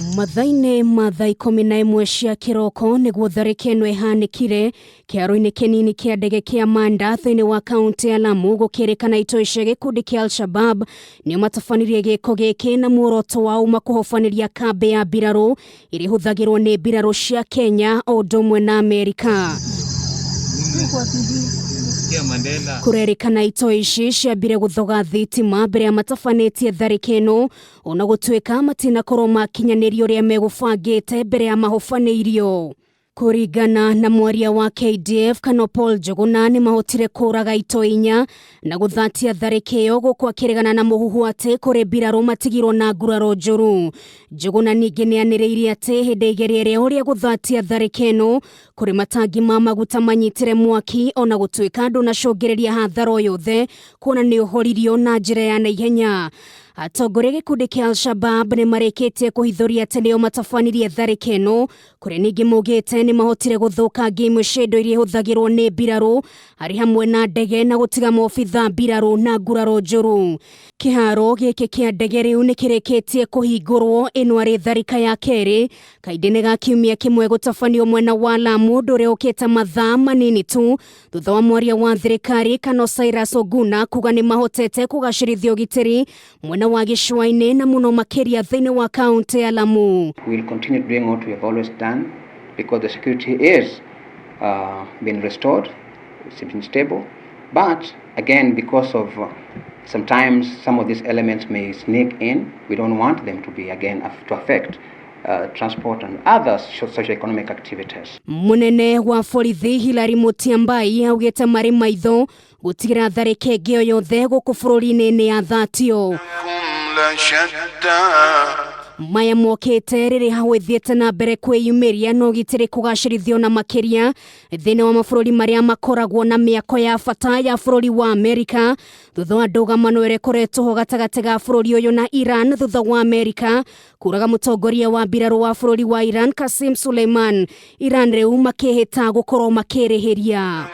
Mathaine mathaa 11 cia kiroko niguo tharikeno ihanikire kiharo-ini kinini kia ndege kia Manda thiini wa kaunti ya LAMU gukirikana Itoi cia gikundi kia Al-Shabab nio matafanirie giko giki na muoroto wao makuhofaniria kambi ya mbiraru iri huthagirwo ni mbiraru cia Kenya o ndumwe na Amerika. Kurerikana Itoi ici ciambire guthoga thitima mbere ya matafanetie tharikeno ona gutwika matina korwo makinyanirio ria megubangite mbere ya mahofanirio. Kuringana na mwaria wa KDF Paul Joguna ni mahotire kuraga Itoi inya na guthatia tharikio gukwa kirigana na muhuhu ati kuri mbiraru matigirwo na nguraro njuru. Joguna ningi nianiriirie ati hindi igeria ria ria guthatia tharikeno kuri matangi ma maguta manyitire mwaki ona gutwika andu na congiriria hathara yothe kuona ni uhoririo na njira ya naihenya. Atongoria gikundi kia Al-Shabab ni mareketie kuhithuria ati nio matafanirie tharikeno kuri ningi mugite ni mahotire guthukangia imwe cia indo iria huthagirwo ni mbiraru ari hamwe na ndege na gutiga maobitha mbiraru na nguraro njuru. Kiharo giki kia ndege riu ni kireketie kuhingurwo ino ari tharika ya keri kaindini ga kiumia kimwe gutafanio mwena wa LAMU ndure ukita mathaa manini tu thutha wa mwaria wa thirikari Cyrus Oguna kuga ni mahotete kugacirithia ugitiri mwena wa gicua-ini na muno makiria thiini wa kaunti ya LAMU. We will continue doing what we have always done because the security is been restored, it's been stable, but again because of sometimes some of these elements may sneak in, we don't want them to be again to affect transport and other socio-economic activities. Munene wa borithi Hilary Mutyambai augite mari maitho gutigira tharika ingio yothe guku bururi-ini ni athatio. Maya mokite riri hawithiete na mbere kwiyumiria no gitiri kugacirithio na makiria thiini wa mabũrũri maria makoragwo na miako ya bata ya bũrũri wa Amerika thutha wa ndũgamano ĩrĩa ĩkoretwo gatagati ga bũrũri ũyũ na Iran thutha wa Amerika kuraga mũtongoria wa mbiraru wa bũrũri wa Iran Qasem Soleiman. Iran rĩu makĩhĩta gũkorwo makĩrĩhĩria.